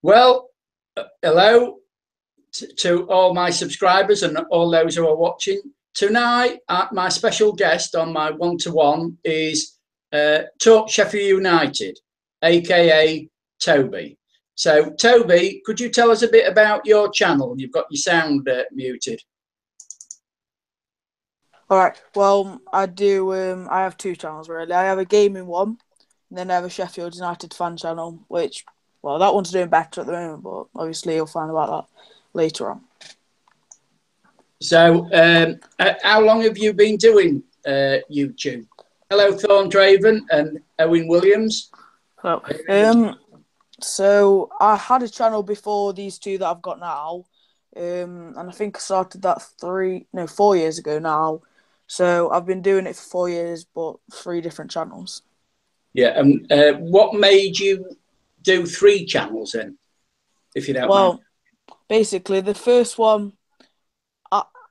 Well, hello to all my subscribers and all those who are watching. Tonight, my special guest on my one-to-one is Talk Sheffield United, aka Toby. So, Toby, could you tell us a bit about your channel? You've got your sound muted. All right. Well, I do. I have two channels really. I have a gaming one, and then I have a Sheffield United fan channel, which, well, that one's doing better at the moment, but obviously you'll find about that later on. So, how long have you been doing YouTube? Hello, Thorn Draven and Owen Williams. Well, so I had a channel before these two that I've got now, and I think I started that 4 years ago now. So I've been doing it for 4 years, but 3 different channels. Yeah, and what made you do 3 channels then, if you don't mind? Well, basically, the first one,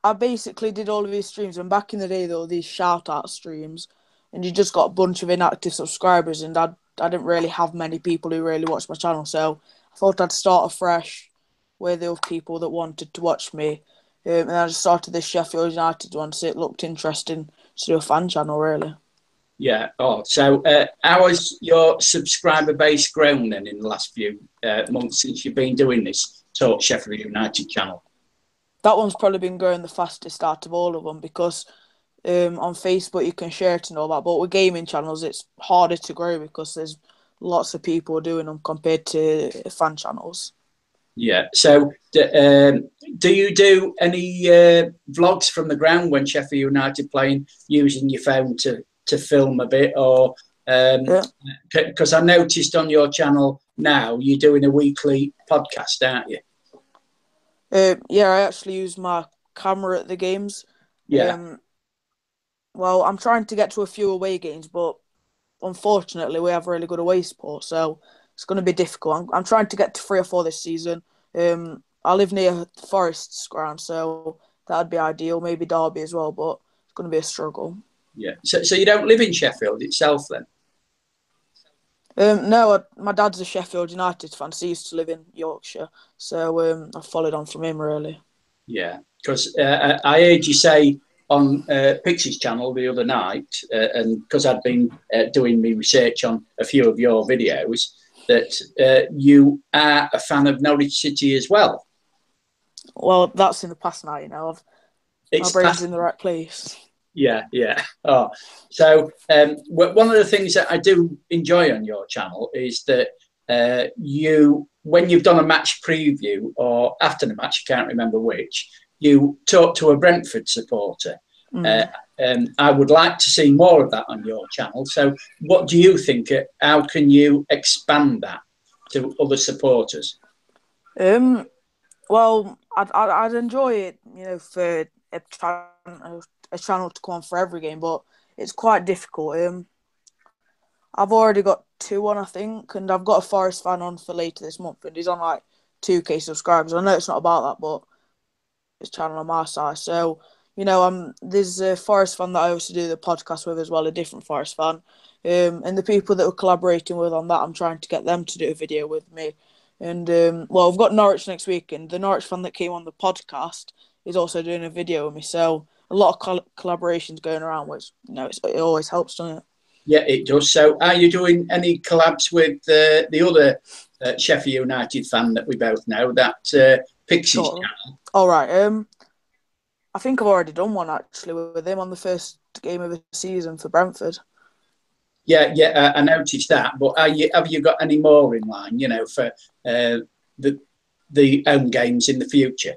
I basically did all of these streams, and back in the day, there were these shout-out streams, and you just got a bunch of inactive subscribers, and I didn't really have many people who really watched my channel, so I thought I'd start afresh with the people that wanted to watch me. And I just started this Sheffield United one, so it looked interesting to do a fan channel, really. Yeah. Oh, so how has your subscriber base grown then in the last few months since you've been doing this Talk Sheffield United channel? That one's probably been growing the fastest out of all of them because on Facebook you can share it and all that, but with gaming channels it's harder to grow because there's lots of people doing them compared to fan channels. Yeah. So, do you do any vlogs from the ground when Sheffield United playing, using your phone to film a bit, or because I noticed on your channel now you're doing a weekly podcast, aren't you? Yeah, I actually use my camera at the games. Yeah. Well, I'm trying to get to a few away games, but unfortunately we have really good away support, so it's going to be difficult. I'm trying to get to 3 or 4 this season. I live near Forest's ground, so that'd be ideal. Maybe Derby as well, but it's going to be a struggle. Yeah. So you don't live in Sheffield itself then? No, my dad's a Sheffield United fan, so he used to live in Yorkshire, so I followed on from him, really. Yeah, because I heard you say on Pixie's channel the other night, and because I'd been doing my research on a few of your videos, that you are a fan of Norwich City as well. Well, that's in the past now, you know. My brain's in the right place. Yeah, yeah. Oh, so one of the things that I do enjoy on your channel is that when you've done a match preview or after the match, I can't remember which, you talk to a Brentford supporter. I would like to see more of that on your channel. So what do you think? How can you expand that to other supporters? Well, I'd enjoy it, you know, for a channel to come on for every game, but it's quite difficult. I've already got 2 on, I think, and I've got a Forest fan on for later this month, and he's on like 2K subscribers. I know it's not about that, but it's channel on my side. So, you know, there's a Forest fan that I also do the podcast with as well, a different Forest fan. And the people that we're collaborating with on that, I'm trying to get them to do a video with me. And, well, we've got Norwich next week, and the Norwich fan that came on the podcast is also doing a video with me. So a lot of collaborations going around, which, you know, it always helps, doesn't it? Yeah, it does. So are you doing any collabs with the other Sheffield United fan that we both know, that Pixie's channel? All right. I think I've already done one, actually, with him on the first game of the season for Brentford. Yeah, yeah, I noticed that. But have you got any more in line, you know, for the home games in the future?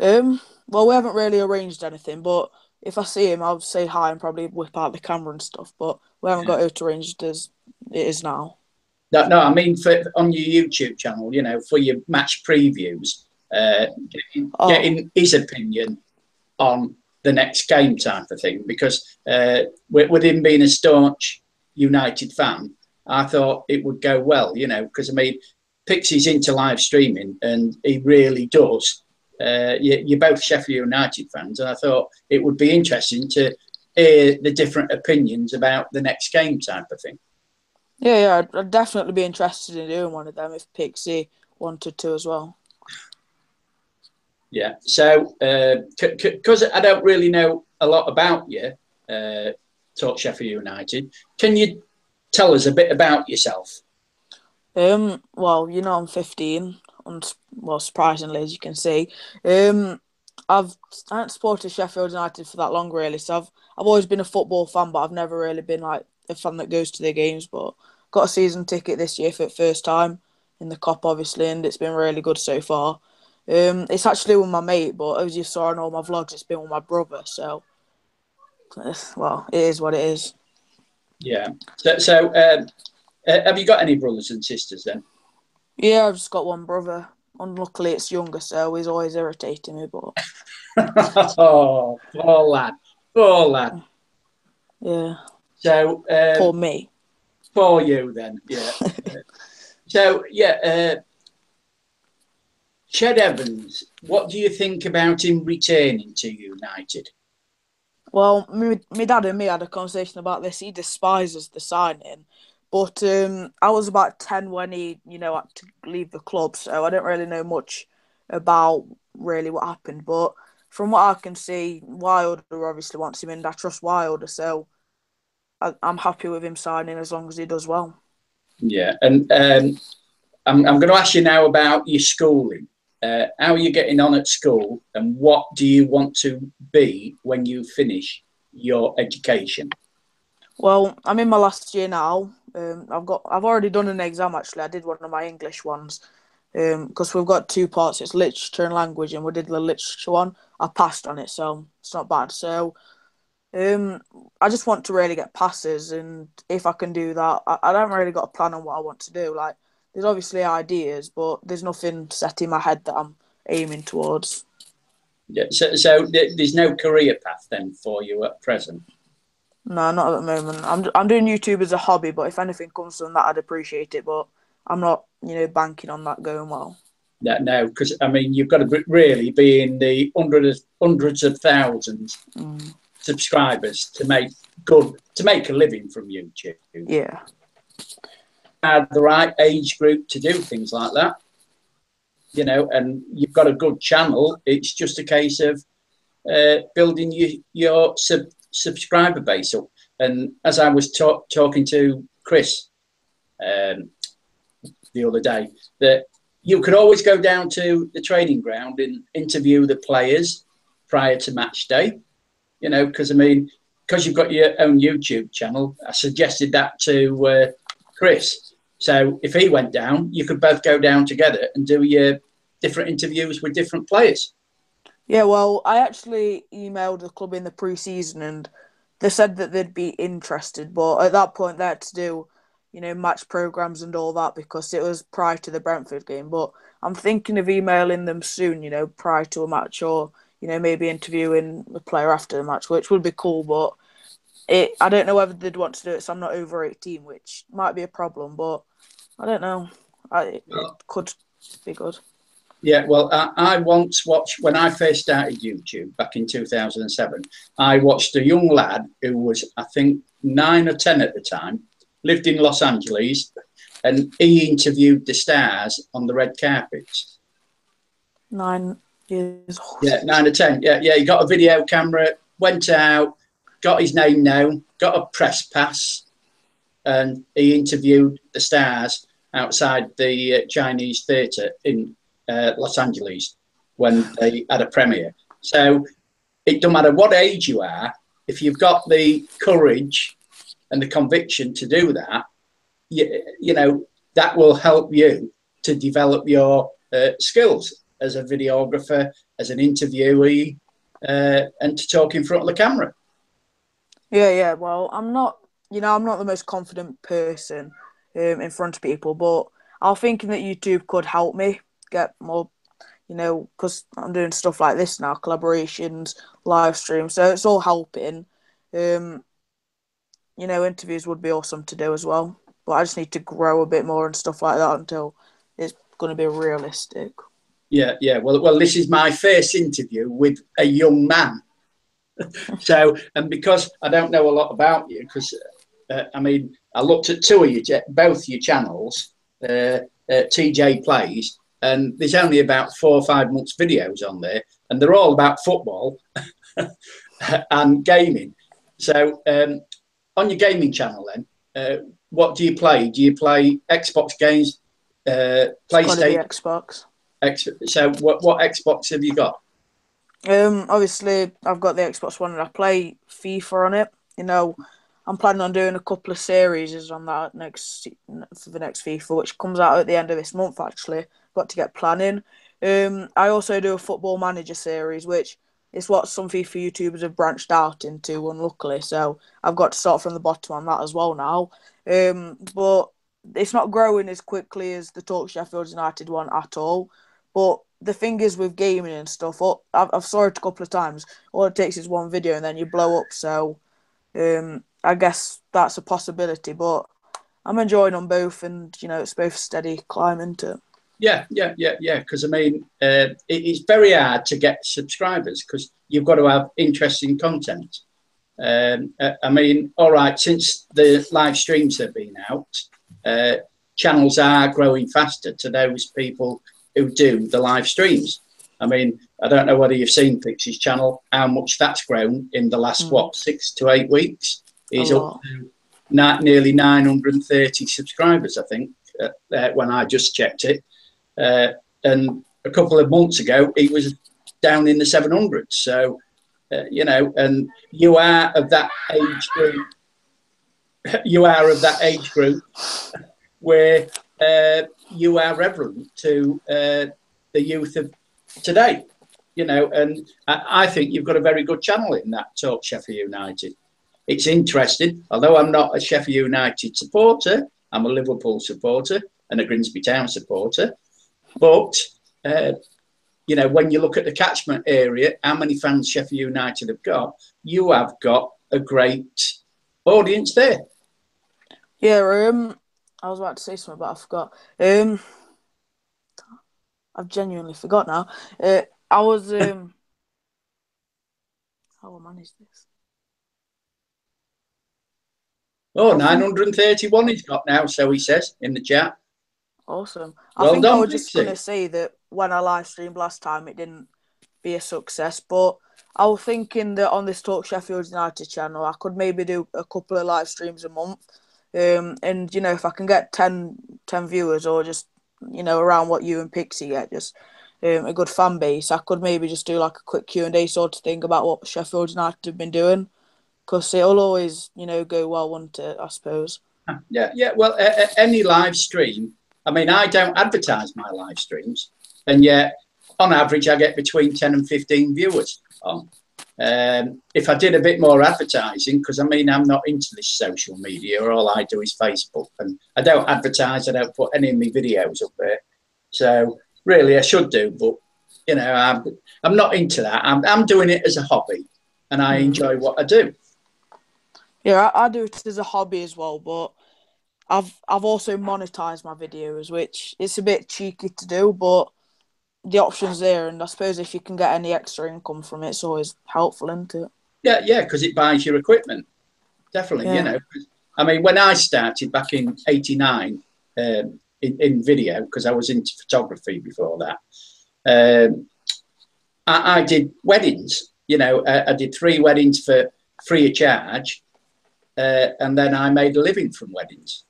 Well, we haven't really arranged anything, but if I see him, I'll say hi and probably whip out the camera and stuff. But we haven't got it arranged as it is now. No, I mean on your YouTube channel, you know, for your match previews, getting his opinion on the next game type of thing. Because with him being a staunch United fan, I thought it would go well, you know, because I mean, Pixie's into live streaming and he really does. You're both Sheffield United fans, and I thought it would be interesting to hear the different opinions about the next game type of thing. Yeah, I'd definitely be interested in doing one of them if Pixie wanted to as well. Yeah. So, because I don't really know a lot about you, Talk Sheffield United, can you tell us a bit about yourself? Well, I'm 15, and well, surprisingly, as you can see, um, I haven't supported Sheffield United for that long, really. So I've always been a football fan, but I've never really been like a fan that goes to their games. But got a season ticket this year for the first time in the Cop, obviously, and it's been really good so far. It's actually with my mate, but as you saw in all my vlogs, it's been with my brother. So, well, it is what it is. Yeah. So have you got any brothers and sisters then? Yeah, I've just got one brother. Unluckily, it's younger, so he's always irritating me. But Oh, poor lad, poor lad. yeah, So poor me. for you then, yeah. So yeah, Ched Evans, what do you think about him returning to United? Well, my dad and me had a conversation about this. He despises the signing, but I was about 10 when he, had to leave the club, so I don't really know much about really what happened. But from what I can see, Wilder obviously wants him in. I trust Wilder, so I'm happy with him signing as long as he does well. Yeah, and I'm going to ask you now about your schooling. How are you getting on at school, and what do you want to be when you finish your education? Well, I'm in my last year now. I've already done an exam actually. I did one of my English ones because we've got two parts. It's literature and language, and we did the literature one. I passed on it, so it's not bad. So um, I just want to really get passes, and if I can do that, I don't really got a plan on what I want to do. Like, there's obviously ideas, but there's nothing set in my head that I'm aiming towards. Yeah, so there's no career path then for you at present. No, not at the moment. I'm doing YouTube as a hobby, but if anything comes from that, I'd appreciate it. But I'm not, banking on that going well. No, because I mean you've got to really be in the hundreds of thousands subscribers to make a living from YouTube. Yeah. Had the right age group to do things like that, and you've got a good channel. It's just a case of building your subscriber base up. And as I was talking to Chris the other day, that you could always go down to the training ground and interview the players prior to match day, because because you've got your own YouTube channel, I suggested that to Chris. So if he went down, you could both go down together and do your different interviews with different players. Yeah, well, I actually emailed the club in the pre-season and they said that they'd be interested, but at that point they had to do, match programs and all that because it was prior to the Brentford game. But I'm thinking of emailing them soon, prior to a match or, maybe interviewing the player after the match, which would be cool, but I don't know whether they'd want to do it, so I'm not over 18, which might be a problem, but I don't know. It could be good. Yeah, well, I once watched, when I first started YouTube back in 2007, I watched a young lad who was, I think, 9 or 10 at the time, lived in Los Angeles, and he interviewed the stars on the red carpets. 9 years old. Yeah, 9 or 10. Yeah, he got a video camera, went out, got his name known, got a press pass, and he interviewed the stars outside the Chinese theatre in Los Angeles when they had a premiere. So it doesn't matter what age you are, if you've got the courage and the conviction to do that, that will help you to develop your skills as a videographer, as an interviewee, and to talk in front of the camera. Yeah. Well, I'm not the most confident person in front of people, but I was thinking that YouTube could help me get more, because I'm doing stuff like this now, collaborations, live streams, so it's all helping. Interviews would be awesome to do as well, but I just need to grow a bit more and stuff like that until it's going to be realistic. Yeah. Well, this is my first interview with a young man. So, and because I don't know a lot about you, because I looked at both your channels, TJ Plays, and there's only about 4 or 5 months videos on there, and they're all about football and gaming. So on your gaming channel then, what do you play? Do you play Xbox games, PlayStation? Xbox. So what Xbox have you got? Obviously, I've got the Xbox One and I play FIFA on it. You know, I'm planning on doing a couple of series on that for the next FIFA, which comes out at the end of this month, actually. Got to get planning. I also do a Football Manager series, which is what some FIFA YouTubers have branched out into, unluckily. So I've got to start from the bottom on that as well now. But it's not growing as quickly as the Talk Sheffield United one at all. But the thing is with gaming and stuff, I've saw it a couple of times. All it takes is one video and then you blow up. So I guess that's a possibility. But I'm enjoying them both, and it's both steady climbing to. Yeah. Because I mean, it's very hard to get subscribers because you've got to have interesting content. I mean, all right, since the live streams have been out, channels are growing faster to those people who do the live streams. I mean, I don't know whether you've seen Pixie's channel, how much that's grown in the last, 6 to 8 weeks. He's up to nearly 930 subscribers, I think, when I just checked it. And a couple of months ago, he was down in the 700s. So, and you are of that age group. You are of that age group where you are relevant to the youth of today, and I think you've got a very good channel in that Talk Sheffield United. It's interesting, although I'm not a Sheffield United supporter, I'm a Liverpool supporter and a Grimsby Town supporter. But, when you look at the catchment area, how many fans Sheffield United have got, you have got a great audience there. Yeah, I was about to say something, but I forgot. I've genuinely forgot now. I was how I manage this. Oh, 931 he's got now, so he says in the chat. Awesome. Well I think done, I was just going to say that when I live streamed last time, it didn't be a success, but I was thinking that on this Talk Sheffield United channel, I could maybe do a couple of live streams a month. And, if I can get 10 viewers or just, around what you and Pixie get, just a good fan base, I could maybe just do like a quick Q&A sort of thing about what Sheffield United have been doing. Because it'll always, go well, won't it, I suppose. Yeah. Well, any live stream, I mean, I don't advertise my live streams, and yet, on average, I get between 10 and 15 viewers on. If I did a bit more advertising, because, I mean, I'm not into this social media, all I do is Facebook, and I don't advertise, I don't put any of my videos up there. So, really, I should do, but, I'm not into that. I'm doing it as a hobby, and I enjoy what I do. Yeah, I do it as a hobby as well, but I've also monetized my videos, which it's a bit cheeky to do, but the option's there, and I suppose if you can get any extra income from it, it's always helpful, isn't it? Yeah, because it buys your equipment. Definitely, Yeah. I mean, when I started back in '89 in video, because I was into photography before that, I did weddings. I did 3 weddings for free of charge, and then I made a living from weddings.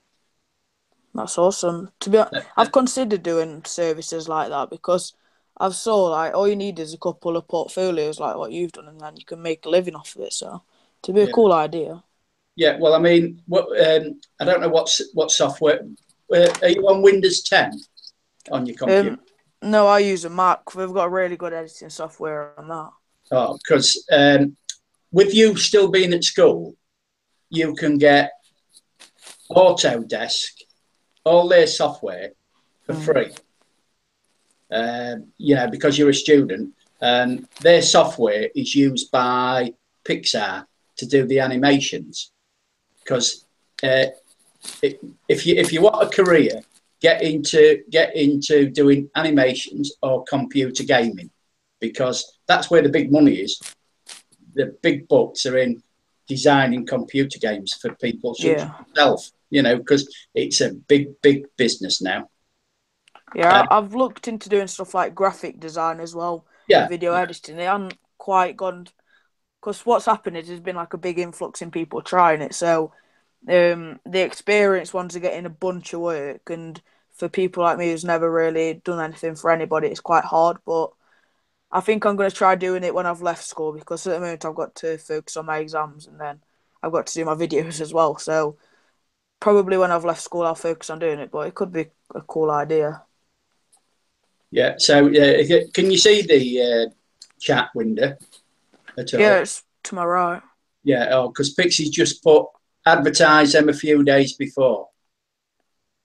That's awesome. To be honest, I've considered doing services like that because I've saw like all you need is a couple of portfolios like what you've done, and then you can make a living off of it. So, to be a cool idea. Yeah. Well, I mean, I don't know what software. Are you on Windows 10 on your computer? No, I use a Mac. We've got a really good editing software on that. Oh, because with you still being at school, you can get Autodesk, all their software for free. Because you're a student, and their software is used by Pixar to do the animations. Because if you want a career, get into doing animations or computer gaming, because that's where the big money is. The big bucks are in designing computer games for people such as yourself. you know, because it's a big business now. Yeah, I've looked into doing stuff like graphic design as well, Yeah, video editing. They haven't quite gone, because what's happened is there's been like a big influx in people trying it. So the experienced ones are getting a bunch of work, and for people like me who's never really done anything for anybody, it's quite hard. But I think I'm going to try doing it when I've left school, because at the moment I've got to focus on my exams and then I've got to do my videos as well. So probably when I've left school I'll focus on doing it, but it could be a cool idea. yeah. So can you see the chat window at all? Yeah, it's to my right. Yeah, oh, because Pixie's just put advertise them a few days before.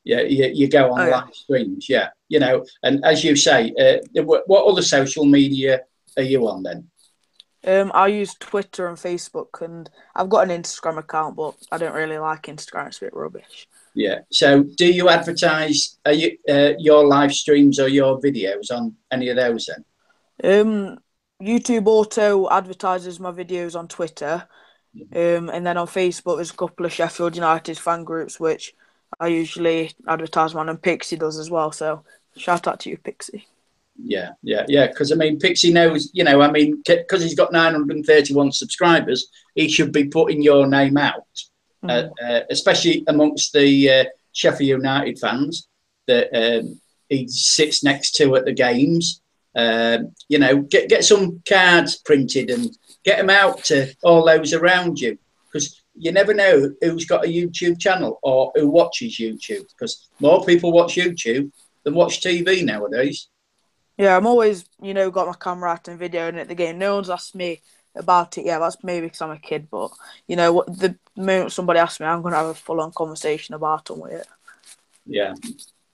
Yeah, you go on live streams. Yeah, you know, and as you say, what other social media are you on then? I use Twitter and Facebook, and I've got an Instagram account, but I don't really like Instagram. It's a bit rubbish. Yeah. So, do you advertise your live streams or your videos on any of those then? YouTube Auto advertises my videos on Twitter, and then on Facebook there's a couple of Sheffield United fan groups which I usually advertise on, and Pixie does as well. So shout out to you, Pixie. Yeah. Because I mean, Pixie knows, you know, I mean, because he's got 931 subscribers, he should be putting your name out, especially amongst the Sheffield United fans that he sits next to at the games. You know, get some cards printed and get them out to all those around you, because you never know who's got a YouTube channel or who watches YouTube, because more people watch YouTube than watch TV nowadays. Yeah, I'm always, you know, got my camera out and videoing at the game. No one's asked me about it. Yeah, that's maybe because I'm a kid, but you know, the moment somebody asks me, I'm going to have a full-on conversation about them with it. Yeah.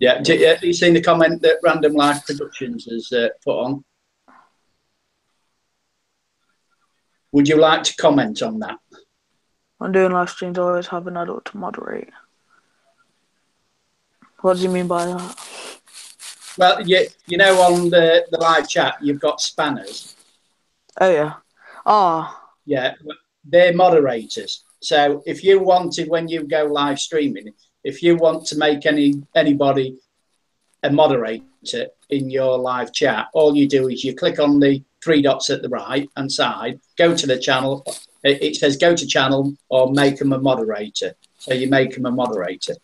Have you seen the comment that Random Life Productions has put on? Would you like to comment on that? When doing live streams, I always have an adult to moderate. What do you mean by that? Well, you know, on the live chat, you've got spanners. Oh, yeah. Oh. Yeah, they're moderators. So if you wanted, when you go live streaming, if you want to make anybody a moderator in your live chat, all you do is you click on the three dots at the right hand side, go to the channel. It says go to channel or make them a moderator. So you make them a moderator.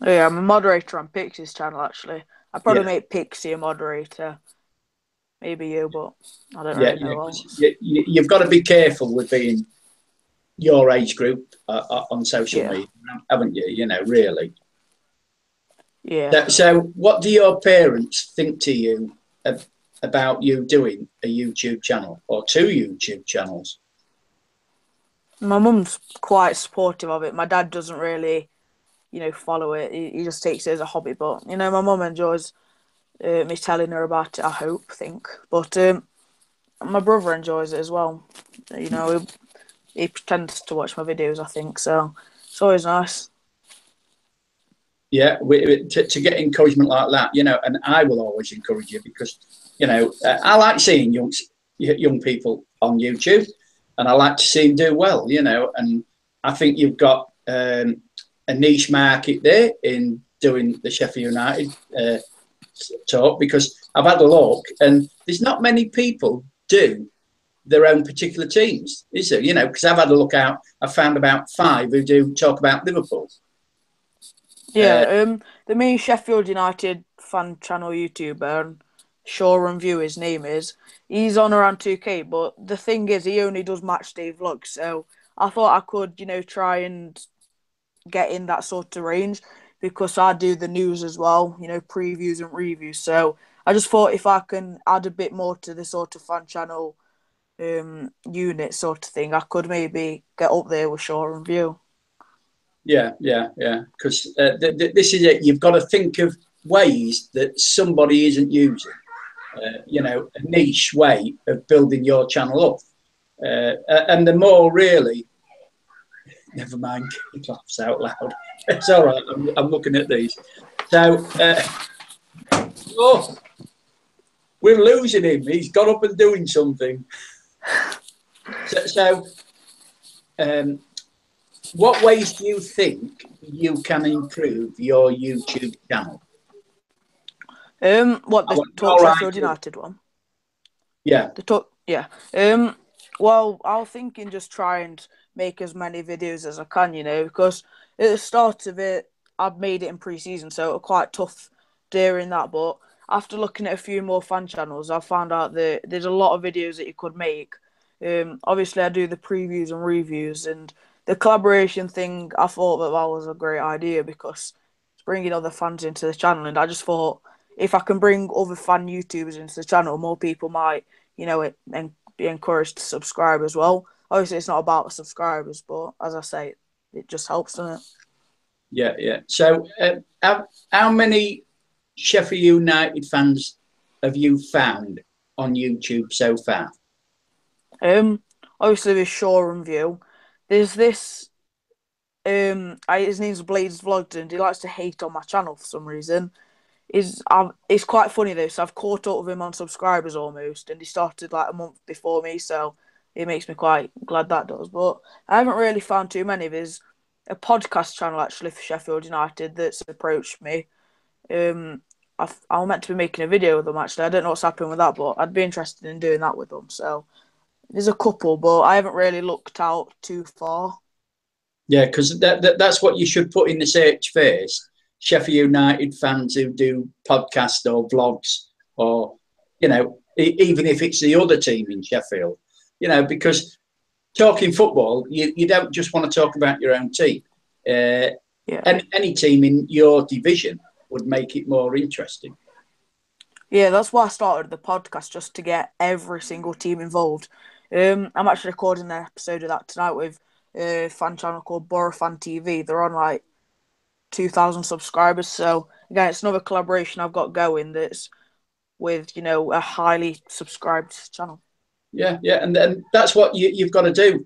Oh, yeah, I'm a moderator on Pixie's channel, actually. I'd probably make Pixie a moderator. Maybe you, but I don't really know. You've got to be careful with being your age group on social media, haven't you? You know, really. Yeah. So what do your parents think to you about you doing a YouTube channel or two YouTube channels? My mum's quite supportive of it. My dad doesn't really, you know, follow it. He just takes it as a hobby. But, you know, my mum enjoys me telling her about it, I think. But my brother enjoys it as well. You know, he pretends to watch my videos, I think. So it's always nice. Yeah, to get encouragement like that, you know, and I will always encourage you, because, you know, I like seeing young people on YouTube, and I like to see them do well, you know, and I think you've got a niche market there in doing the Sheffield United talk, because I've had a look and there's not many people do their own particular teams, is there? You know, because I've had a look out, I found about 5 who do talk about Liverpool. Yeah, the main Sheffield United fan channel YouTuber, Showroom View, his name is, he's on around 2K, but the thing is, he only does match day vlogs, so I thought I could, you know, try and get in that sort of range, because I do the news as well, you know, previews and reviews, so I just thought if I can add a bit more to the sort of fan channel unit sort of thing, I could maybe get up there with Showroom View. Yeah. Because this is it. You've got to think of ways that somebody isn't using. You know, a niche way of building your channel up. And the more really, never mind, it laughs out loud. It's all right. I'm looking at these. So, we're losing him. He's got up and doing something. what ways do you think you can improve your YouTube channel? What, the Talk Your Sheffield idea. United one? Yeah. Yeah. Well, I was thinking just try and make as many videos as I can, because at the start of it, I've made it in pre-season, so it was quite tough during that. But after looking at a few more fan channels, I've found out that there's a lot of videos that you could make. Obviously, I do the previews and reviews, and the collaboration thing, I thought that was a great idea because it's bringing other fans into the channel, and I just thought if I can bring other fan YouTubers into the channel, more people might, and be encouraged to subscribe as well. Obviously, it's not about the subscribers, but as I say, it just helps, doesn't it? Yeah, yeah. So, how many Sheffield United fans have you found on YouTube so far? Obviously, there's Shaw and View. There's this. His name's Blades Vlogged, and he likes to hate on my channel for some reason. It's quite funny though. So I've caught up with him on subscribers almost, and he started like a month before me, so it makes me quite glad that does. But I haven't really found too many. There's a podcast channel actually for Sheffield United that's approached me. I'm meant to be making a video with them actually. I don't know what's happening with that, but I'd be interested in doing that with them. So there's a couple, but I haven't really looked out too far. Yeah, because that's what you should put in the search first. Sheffield United fans who do podcasts or vlogs, or even if it's the other team in Sheffield, because talking football, you don't just want to talk about your own team. Yeah. Any team in your division would make it more interesting. Yeah, that's why I started the podcast, just to get every single team involved. I'm actually recording an episode of that tonight with a fan channel called Borough Fan TV. They're on like 2,000 subscribers. So again, it's another collaboration I've got going that's with a highly subscribed channel. Yeah, yeah, and then that's what you've got to do.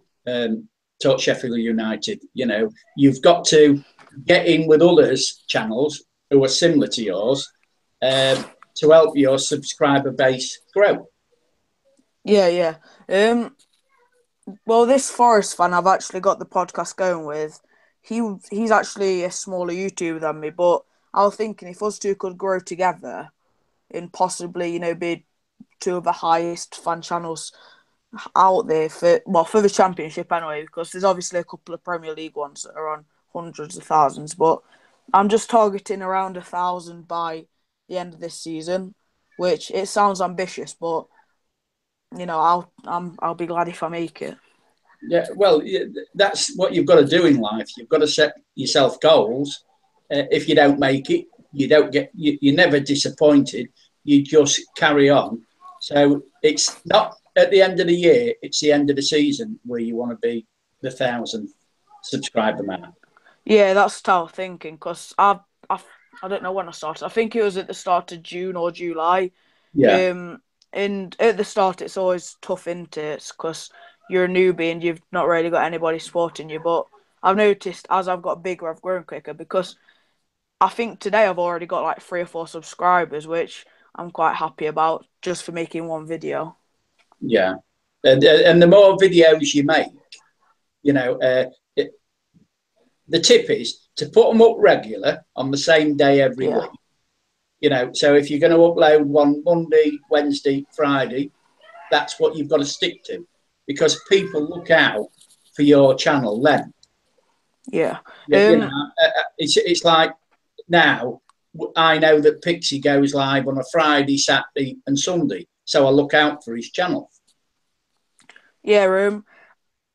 Talk Sheffield United. You've got to get in with others' channels who are similar to yours to help your subscriber base grow. Yeah. Well, this Forest fan I've actually got the podcast going with, he's actually a smaller YouTuber than me, but I was thinking if us two could grow together and possibly, be two of the highest fan channels out there for the Championship anyway, because there's obviously a couple of Premier League ones that are on hundreds of thousands, but I'm just targeting around 1,000 by the end of this season, which it sounds ambitious, but I'll be glad if I make it. Yeah, well, that's what you've got to do in life. You've got to set yourself goals. If you don't make it, you don't get. You're never disappointed. You just carry on. So it's not at the end of the year. It's the end of the season where you want to be the 1,000 subscriber man. Yeah, that's how I'm thinking. Because I don't know when I started. I think it was at the start of June or July. Yeah. And at the start, it's always tough, isn't it? Because you're a newbie and you've not really got anybody supporting you. But I've noticed as I've got bigger, I've grown quicker, because I think today I've already got like 3 or 4 subscribers, which I'm quite happy about just for making one video. Yeah. And the more videos you make, the tip is to put them up regular on the same day every week. So if you're going to upload one Monday, Wednesday, Friday, that's what you've got to stick to, because people look out for your channel then. Yeah. It's like now I know that Pixie goes live on a Friday, Saturday and Sunday, so I look out for his channel. Yeah,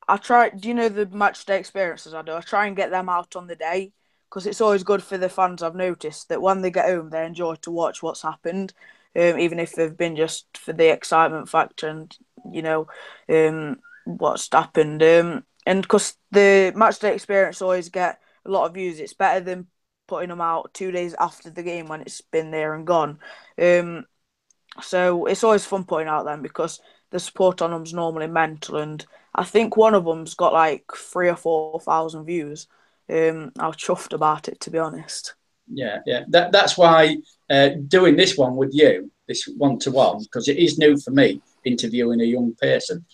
I try. Do you know the match day experiences I do? I try and get them out on the day, because it's always good for the fans. I've noticed that when they get home, they enjoy to watch what's happened, even if they've been just for the excitement factor and what's happened. And because the match day experience always get a lot of views, it's better than putting them out 2 days after the game when it's been there and gone. So it's always fun putting out them, because the support on them's normally mental, and I think one of them's got like 3,000 or 4,000 views. I was chuffed about it, to be honest. Yeah. That's why doing this one with you, this one-to-one, because it is new for me, interviewing a young person.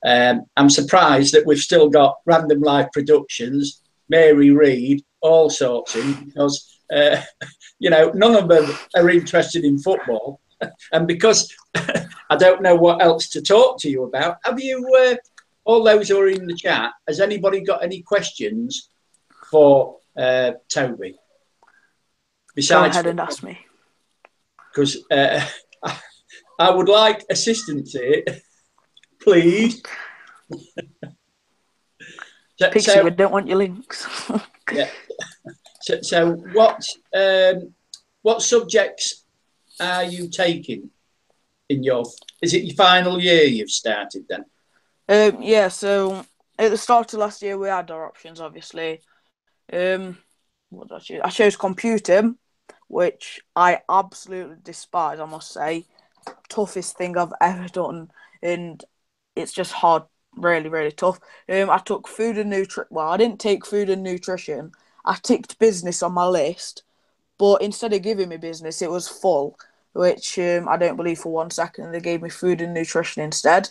I'm surprised that we've still got Random Live Productions Mary Reid, all sorts in, because, none of them are interested in football. And because I don't know what else to talk to you about, have you, all those who are in the chat, has anybody got any questions for Toby? Besides, go ahead and ask me. Because I would like assistance here, please. Pixie, we don't want your links. Yeah. So what subjects are you taking in your? Is it your final year you've started then? Yeah. So at the start of last year, we had our options, obviously. What did I choose? I chose computer, which I absolutely despise, I must say. Toughest thing I've ever done, and it's just hard, really, really tough. I took food and nutrition. Well, I didn't take food and nutrition. I ticked business on my list, but instead of giving me business, it was full, which I don't believe for 1 second. They gave me food and nutrition instead,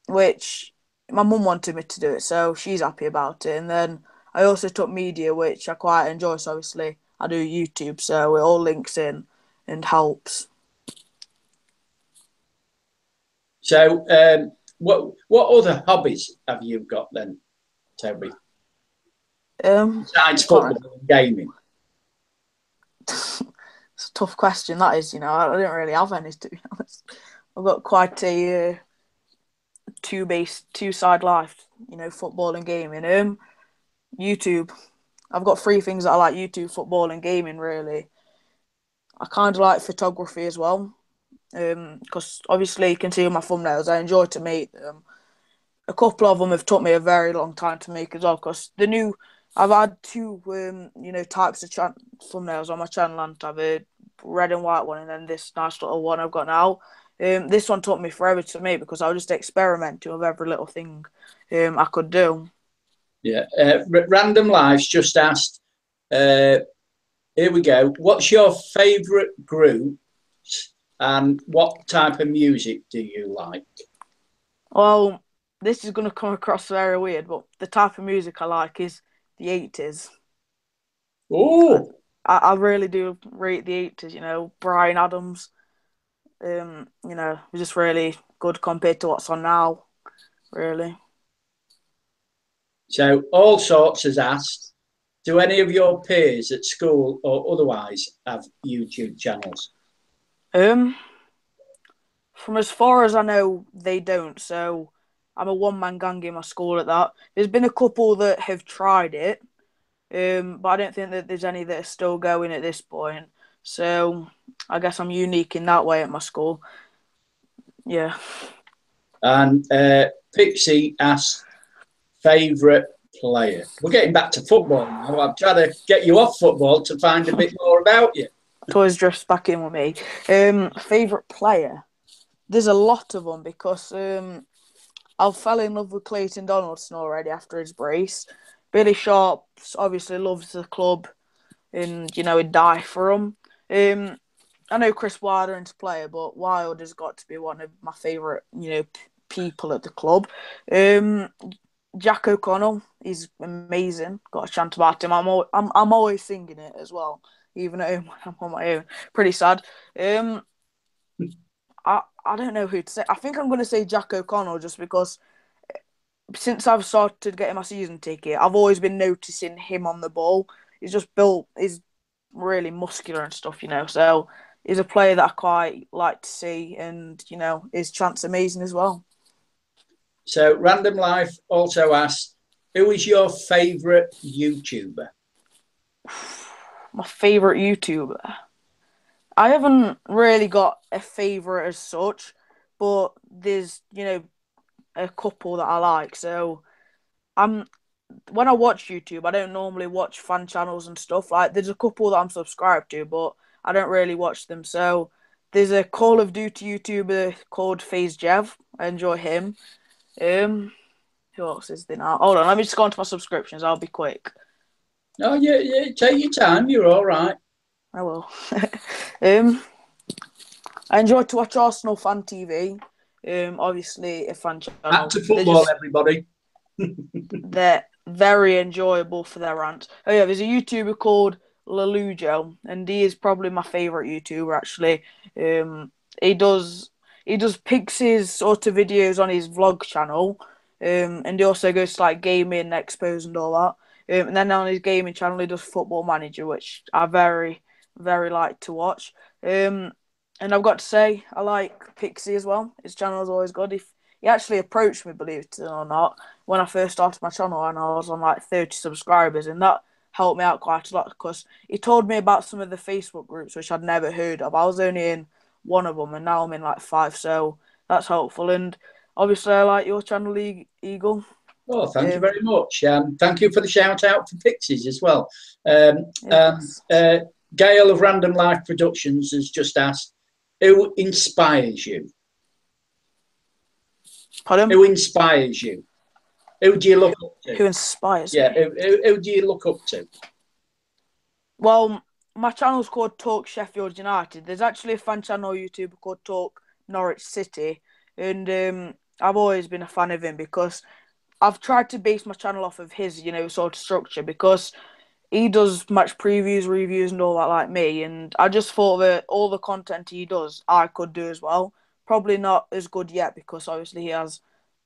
which my mum wanted me to do it, so she's happy about it. And then I also took media, which I quite enjoy. So obviously, I do YouTube, so it all links in and helps. So, what other hobbies have you got then, Toby? Besides football and gaming. It's a tough question, that is. I don't really have any, to be honest. I've got quite a two-side life, football and gaming. YouTube. I've got three things that I like: YouTube, football, and gaming. Really, I kind of like photography as well, because obviously you can see on my thumbnails, I enjoy to make them. A couple of them have took me a very long time to make as well, because I've had two, types of thumbnails on my channel, and I've a red and white one, and then this nice little one I've got now. This one took me forever to make because I was just experimenting with every little thing I could do. Yeah. Random Lives just asked, here we go. What's your favourite group and what type of music do you like? Well, this is going to come across very weird, but the type of music I like is the 80s. Oh! I really do rate the 80s, Bryan Adams. Was just really good compared to what's on now, really. So, All Sorts has asked, do any of your peers at school or otherwise have YouTube channels? From as far as I know, they don't. So, I'm a one-man gang in my school at that. There's been a couple that have tried it, but I don't think that there's any that are still going at this point. So, I guess I'm unique in that way at my school. Yeah. And Pixie asked, favourite player. We're getting back to football now. I'm trying to get you off football to find a bit more about you. Toys drifts back in with me. Favourite player? There's a lot of them because I fell in love with Clayton Donaldson already after his brace. Billy Sharp obviously loves the club and, he'd die for him. I know Chris Wilder into player, but Wilde has got to be one of my favourite, people at the club. Jack O'Connell, he's amazing. Got a chant about him. I'm always singing it as well, even at home when I'm on my own. Pretty sad. I don't know who to say. I think I'm going to say Jack O'Connell just because since I've started getting my season ticket, I've always been noticing him on the ball. He's just built. He's really muscular and stuff, So he's a player that I quite like to see, and his chant's amazing as well. So, Random Life also asked, who is your favourite YouTuber? My favourite YouTuber? I haven't really got a favourite as such, but there's, a couple that I like. So, when I watch YouTube, I don't normally watch fan channels and stuff. Like, there's a couple that I'm subscribed to, but I don't really watch them. So, there's a Call of Duty YouTuber called FaZe Jev. I enjoy him. Who else is there now? Hold on, let me just go onto my subscriptions. I'll be quick. Oh, yeah, take your time. You're all right. I will. I enjoy to watch Arsenal Fan TV. Obviously, a fan channel. Back to football, everybody. they're very enjoyable for their rants. Oh yeah, there's a YouTuber called Lelujo, and he is probably my favourite YouTuber actually. He does Pixies sort of videos on his vlog channel, and he also goes to like gaming expos and all that. And then on his gaming channel, he does Football Manager, which I very, very like to watch. And I've got to say, I like Pixie as well. His channel is always good. He actually approached me, believe it or not, when I first started my channel, and I was on like 30 subscribers, and that helped me out quite a lot because he told me about some of the Facebook groups which I'd never heard of. I was only in one of them, and now I'm in like 5, so that's helpful. And obviously, I like your channel, Eagle. Oh, thank you very much. Thank you for the shout out for Pixies as well. Yes. Gail of Random Life Productions has just asked, who inspires you? Pardon? Who inspires you? Who do you look up to? Who inspires me? Who do you look up to? Well, my channel's called TalkSheffieldUnited. There's actually a fan channel YouTuber called Talk Norwich City, and I've always been a fan of him because I've tried to base my channel off of his, sort of structure because he does match previews, reviews, and all that like me. And I just thought that all the content he does, I could do as well. Probably not as good yet because obviously he has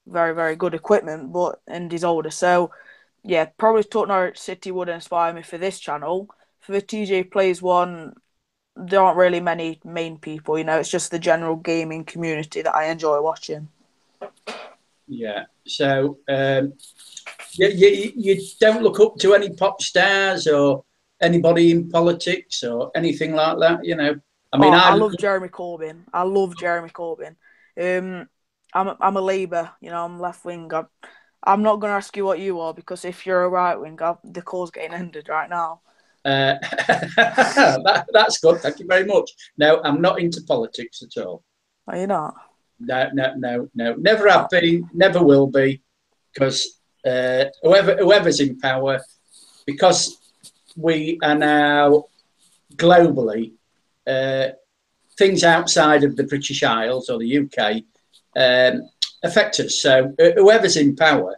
very, very good equipment, and he's older. So, yeah, probably Talk Norwich City would inspire me for this channel. For the TJ Plays one, there aren't really many main people, it's just the general gaming community that I enjoy watching. Yeah, so you don't look up to any pop stars or anybody in politics or anything like that, I mean, I love Jeremy Corbyn. I'm a Labour, I'm left wing. I'm not going to ask you what you are because if you're a right wing, the call's getting ended right now. That's good. Thank you very much. No, I'm not into politics at all. Are you not? No. Never have been, never will be, because whoever's in power, because we are now globally, things outside of the British Isles or the UK affect us. So whoever's in power,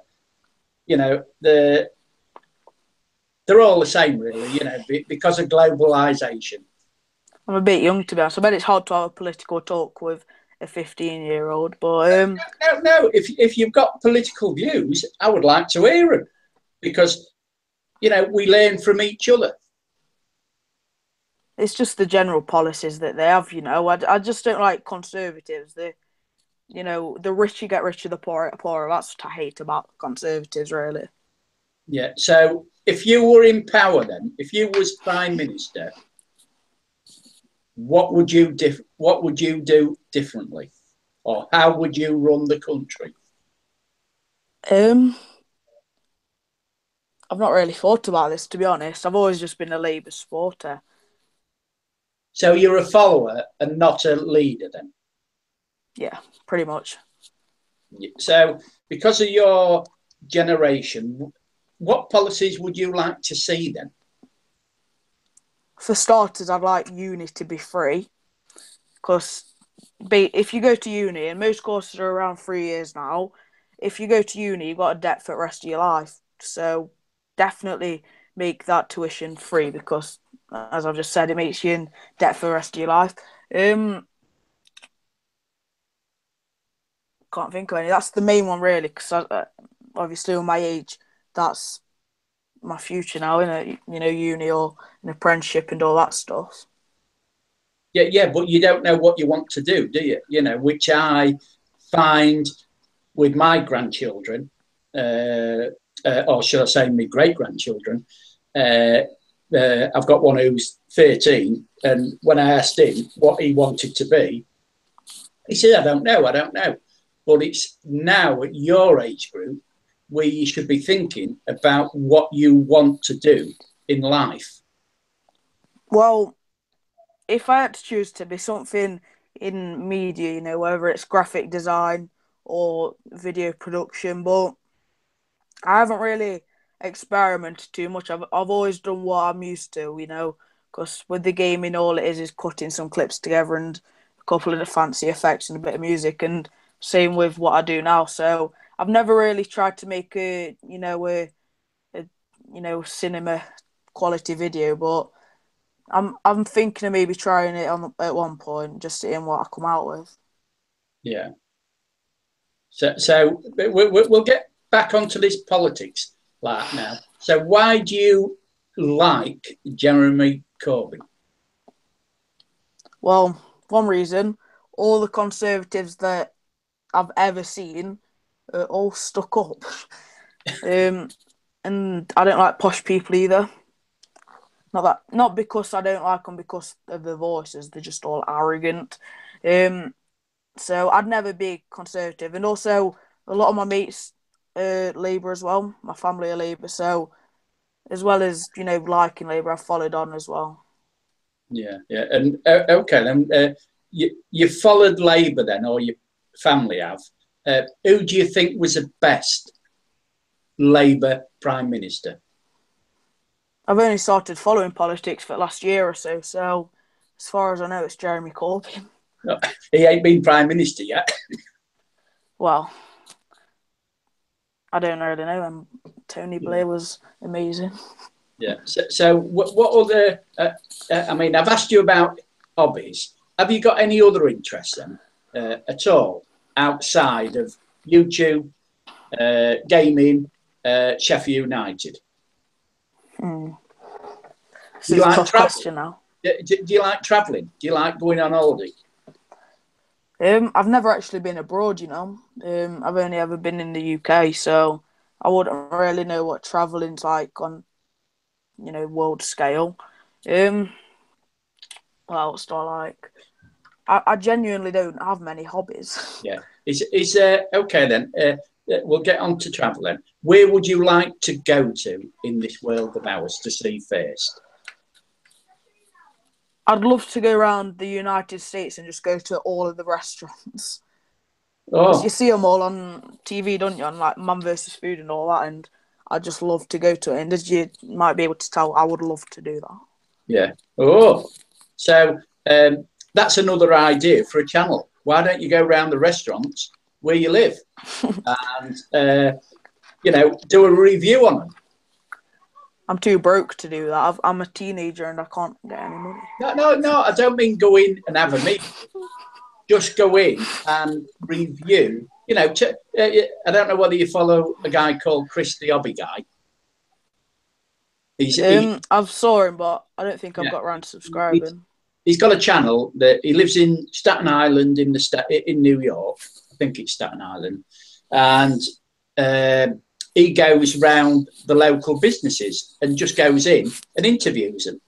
they're all the same, really, because of globalisation. I'm a bit young, to be honest. I bet it's hard to have a political talk with a 15-year-old, but no. If you've got political views, I would like to hear them because we learn from each other. It's just the general policies that they have. I just don't like conservatives. The richer get richer, the poorer get poorer. That's what I hate about conservatives, really. Yeah. So if you were in power, then if you was Prime Minister, what would you do differently, or how would you run the country? I've not really thought about this, to be honest. I've always just been a Labour supporter. So you're a follower and not a leader, then? Yeah, pretty much. So because of your generation, what policies would you like to see then? For starters, I'd like uni to be free because if you go to uni, and most courses are around 3 years now, if you go to uni, you've got a debt for the rest of your life. So definitely make that tuition free because, as I've just said, it makes you in debt for the rest of your life. Can't think of any. That's the main one, really, because obviously, with my age, that's my future now, uni or an apprenticeship and all that stuff. Yeah, but you don't know what you want to do you? Which I find with my grandchildren, or should I say my great-grandchildren. I've got one who's 13, and when I asked him what he wanted to be, he said, I don't know. But it's now at your age group where you should be thinking about what you want to do in life. Well, if I had to choose to be something in media, whether it's graphic design or video production, but I haven't really experimented too much. I've always done what I'm used to, because with the gaming, all it is cutting some clips together and a couple of the fancy effects and a bit of music, and same with what I do now. So I've never really tried to make a cinema quality video, but I'm thinking of maybe trying it at one point, just seeing what I come out with. Yeah. So we'll get back onto this politics like now. So why do you like Jeremy Corbyn? Well, one reason, all the Conservatives that I've ever seen are all stuck up. And I don't like posh people either. Not because I don't like them, because of their voices. They're just all arrogant. So I'd never be Conservative. And also, a lot of my mates are Labour as well. My family are Labour. So, as well as, liking Labour, I've followed on as well. Yeah. And okay, then you followed Labour then, or your family have. Who do you think was the best Labour Prime Minister? I've only started following politics for the last year or so. So, as far as I know, it's Jeremy Corbyn. No, he ain't been Prime Minister yet. Well, I don't really know. Tony Blair was amazing. Yeah. So what other? I mean, I've asked you about hobbies. Have you got any other interests then, at all, outside of YouTube, gaming, Sheffield United? This is a tough question now. Do you like travelling? Do you like going on holiday? I've never actually been abroad, I've only ever been in the UK, so I wouldn't really know what travelling's like on, world scale. What else do I like? I genuinely don't have many hobbies. Yeah. Is okay then. We'll get on to travelling. Where would you like to go to in this world of ours to see first? I'd love to go around the United States and just go to all of the restaurants. Because you see them all on TV, don't you? On like Man vs. Food and all that. And I'd just love to go to it. And as you might be able to tell, I would love to do that. Yeah. Oh, so that's another idea for a channel. Why don't you go around the restaurants where you live and, do a review on them? I'm too broke to do that. I'm a teenager and I can't get any money. No. I don't mean go in and have a meal. Just go in and review. I don't know whether you follow a guy called Chris the Hobby Guy. I've saw him, but I don't think I've got around to subscribing. He's got a channel that he lives in Staten Island in New York. I think it's Staten Island, and he goes round the local businesses and just goes in and interviews them.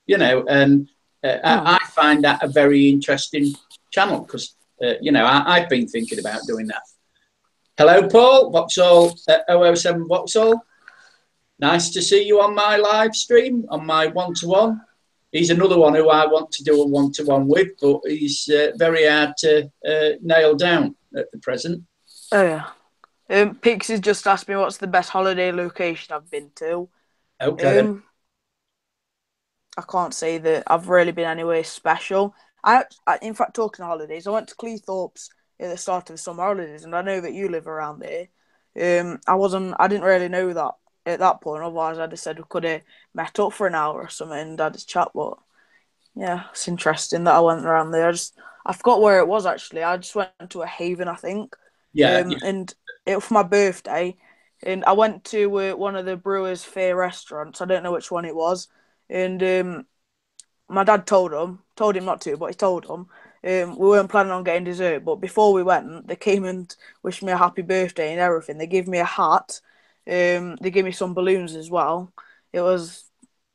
And I find that a very interesting channel because, I've been thinking about doing that. Hello, Paul. Vauxhall 007 Vauxhall. Nice to see you on my live stream, on my one-to-one. He's another one who I want to do a one-to-one with, but he's very hard to nail down at the present. Oh, yeah. Pixie's just asked me what's the best holiday location I've been to. Okay. I can't say that I've really been anywhere special. I in fact, talking of holidays, I went to Cleethorpes at the start of the summer holidays, and I know that you live around there. I didn't really know that at that point. Otherwise, I'd have said we could have met up for an hour or something and had a chat. But yeah, it's interesting that I went around there. I forgot where it was actually. I just went to a haven, I think. Yeah. And it was for my birthday, and I went to one of the Brewers Fair restaurants. I don't know which one it was, and my dad told him not to, but he told him. We weren't planning on getting dessert, but before we went, they came and wished me a happy birthday and everything. They gave me a hat. They gave me some balloons as well. It was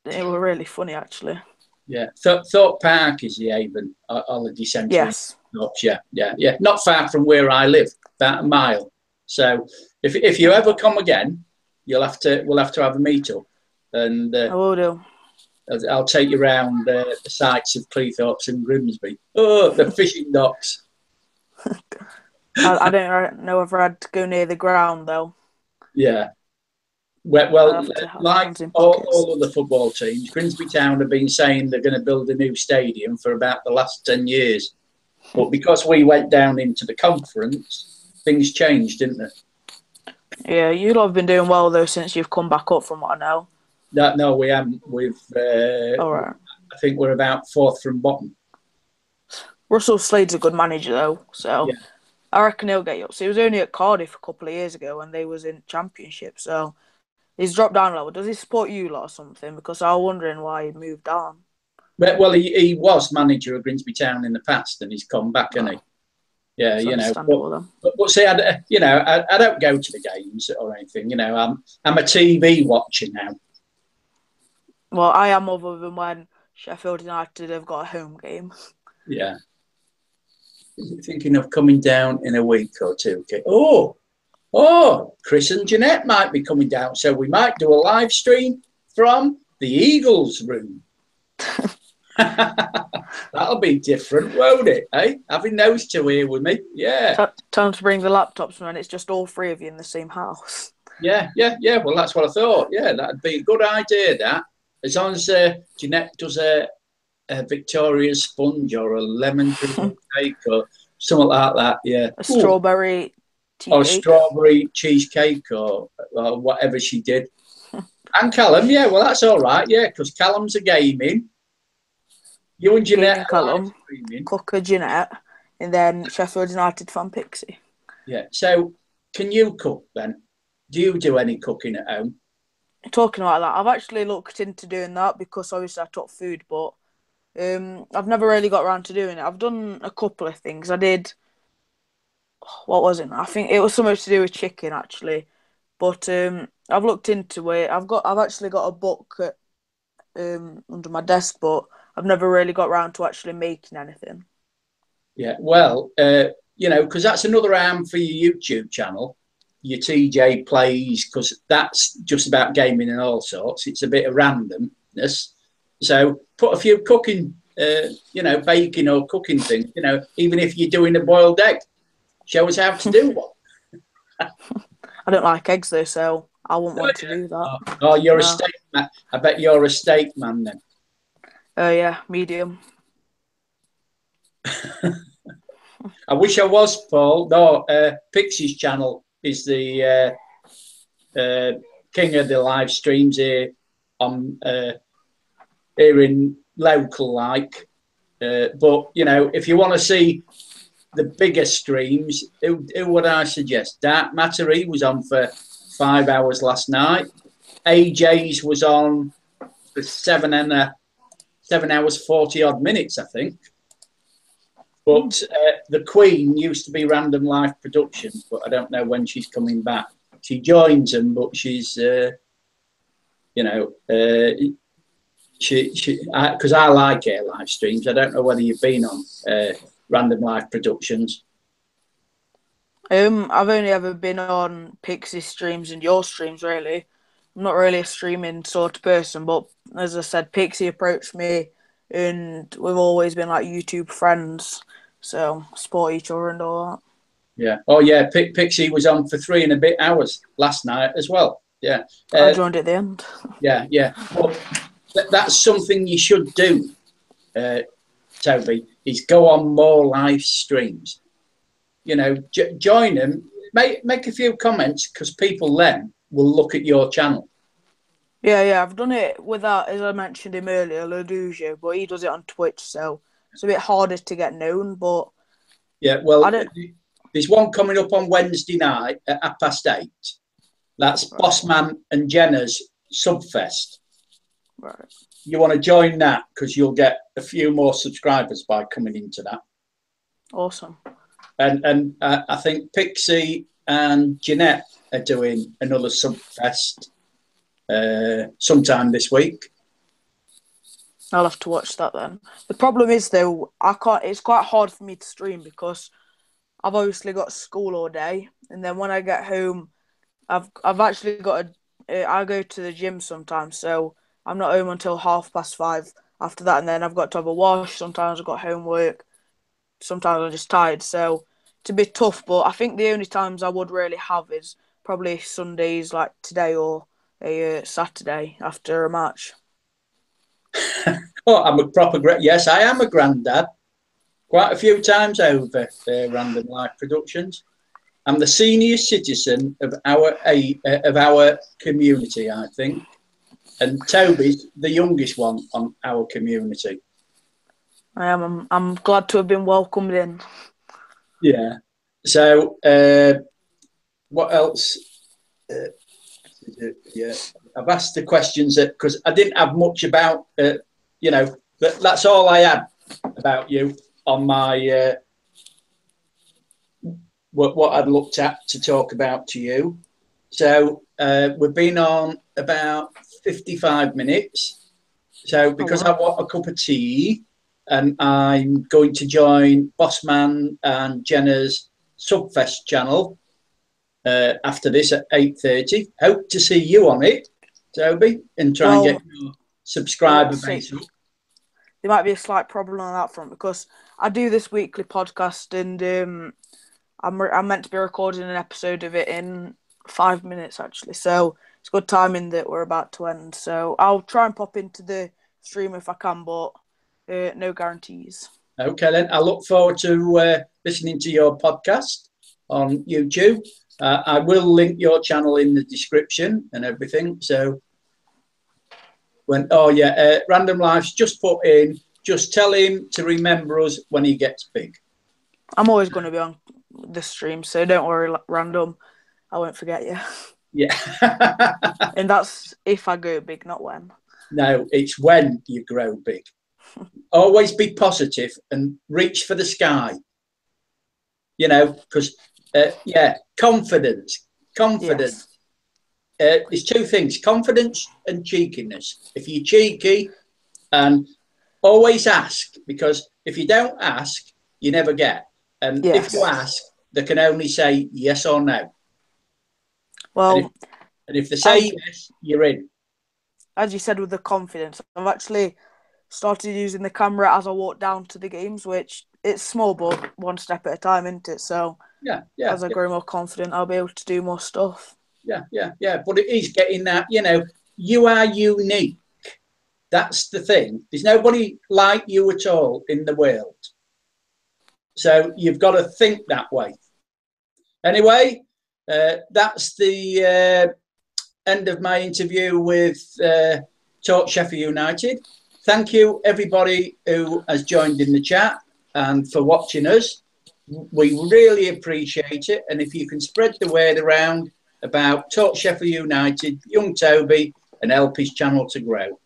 really funny actually. Yeah, Thorpe Park is the haven holiday centre. Yes. Yeah. Not far from where I live, about a mile. So if you ever come again, we'll have to have a meet up, and I will do. I'll take you around the sites of Cleethorpes and Grimsby. Oh, the fishing docks. I don't know if I'd go near the ground though. Yeah. Well, like all of the football teams, Grimsby Town have been saying they're going to build a new stadium for about the last 10 years. But because we went down into the conference, things changed, didn't they? Yeah, you lot have been doing well though since you've come back up, from what I know. No, we haven't. All right. I think we're about fourth from bottom. Russell Slade's a good manager though, so Yeah. I reckon he'll get you up. So he was only at Cardiff a couple of years ago when they was in Championship, so he's dropped down a level. Does he support you lot or something? Because I was wondering why he moved down. Well, he was manager of Grimsby Town in the past, and he's come back, hasn't he? Yeah, It's understandable then. But see, I don't go to the games or anything. I'm a TV watcher now. Well, I am, other than when Sheffield United have got a home game. Yeah. Thinking of coming down in a week or two. Okay. Oh, Chris and Jeanette might be coming down, so we might do a live stream from the Eagles room. That'll be different, won't it? Eh? Having those two here with me, yeah. Time to bring the laptops, man. It's just all three of you in the same house. Yeah. Well, that's what I thought. Yeah, that'd be a good idea. That, as long as Jeanette does a Victoria sponge or a lemon cake or something like that. Yeah, a strawberry tea or cake. Strawberry cheesecake or whatever she did. And Callum, yeah, well, that's all right. Yeah, because Callum's a gaming. You and Jeanette, Callum, Cooker, Jeanette, and then Sheffield United fan Pixie. Yeah. So, can you cook then? Do you do any cooking at home? Talking about that, I've actually looked into doing that because obviously I taught food, but I've never really got around to doing it. I've done a couple of things. I did. What was it? I think it was something to do with chicken actually, but I've looked into it. I've actually got a book under my desk, but I've never really got around to actually making anything. Yeah, well, because that's another arm for your YouTube channel, your TJ Plays, because that's just about gaming and all sorts. It's a bit of randomness. So put a few cooking, baking or cooking things, even if you're doing a boiled egg, show us how to do one. I don't like eggs though, so I wouldn't want to do that. Oh, you're a steak man. I bet you're a steak man then. Yeah, medium. I wish I was, Paul. No, Pixie's channel is the king of the live streams here on here in local like. But if you want to see the bigger streams, who would I suggest? Dark Matter, he was on for 5 hours last night. AJ's was on for 7 hours 40 odd minutes, I think. But the Queen used to be Random Life Productions, but I don't know when she's coming back. She joins them, but she's, because I like her live streams. I don't know whether you've been on Random Life Productions. I've only ever been on Pixie streams and your streams, really. I'm not really a streaming sort of person, but as I said, Pixie approached me, and we've always been like YouTube friends. So support each other and all that. Yeah. Oh yeah. Pixie was on for 3 and a bit hours last night as well. Yeah. I joined at the end. Yeah. Well, that's something you should do, Toby. Is go on more live streams. Join them. Make a few comments because people then will look at your channel. Yeah. I've done it with that, as I mentioned him earlier, Lodujo, but he does it on Twitch, so it's a bit harder to get known, but yeah, well, there's one coming up on Wednesday night at 8:30. That's right. Bossman and Jenna's Subfest. Right. You want to join that because you'll get a few more subscribers by coming into that. Awesome. And I think Pixie and Jeanette are doing another Subfest sometime this week. I'll have to watch that then. The problem is though, I can't. It's quite hard for me to stream because I've obviously got school all day, and then when I get home, I've actually got I go to the gym sometimes, so I'm not home until 5:30 after that, and then I've got to have a wash. Sometimes I've got homework. Sometimes I'm just tired, so it's a bit tough. But I think the only times I would really have is probably Sundays like today or a Saturday after a match. Oh, I'm a proper yes, I am a granddad. Quite a few times over Random Life Productions. I'm the senior citizen of our community, I think, and Toby's the youngest one on our community. I am. I'm glad to have been welcomed in. Yeah. So, what else? Yeah, I've asked the questions because I didn't have much about, you know, that's all I had about you on my what I'd looked at to talk about to you. So we've been on about 55 minutes. So because I want a cup of tea, and I'm going to join Bossman and Jenna's Subfest channel after this at 8:30. Hope to see you on it, Toby, and try and get your subscriber base up. There might be a slight problem on that front because I do this weekly podcast, and I'm meant to be recording an episode of it in 5 minutes actually. So it's good timing that we're about to end. So I'll try and pop into the stream if I can, but no guarantees. Okay, then I look forward to listening to your podcast on YouTube. I will link your channel in the description and everything. So Random Life's just put in, just tell him to remember us when he gets big. I'm always going to be on the stream, so don't worry, Random. I won't forget you. Yeah. And that's if I go big, not when. No, it's when you grow big. Always be positive and reach for the sky. You know, because, confidence. Yes. There's two things, confidence and cheekiness. If you're cheeky, and always ask, because if you don't ask, you never get. And if you ask, they can only say yes or no. Well, and if they say yes, you're in. As you said with the confidence, I've actually started using the camera as I walk down to the games, which it's small, but one step at a time, isn't it? So as I grow more confident, I'll be able to do more stuff. Yeah. But it is getting that, you know, you are unique. That's the thing. There's nobody like you at all in the world. So you've got to think that way. Anyway, that's the end of my interview with Talk Sheffield United. Thank you, everybody who has joined in the chat and for watching us. We really appreciate it. And if you can spread the word around about Talk Sheffield United, young Toby, and help his channel to grow.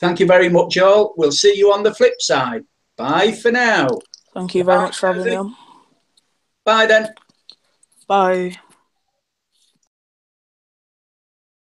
Thank you very much, all. We'll see you on the flip side. Bye for now. Thank you very much for having me on. Bye, then. Bye.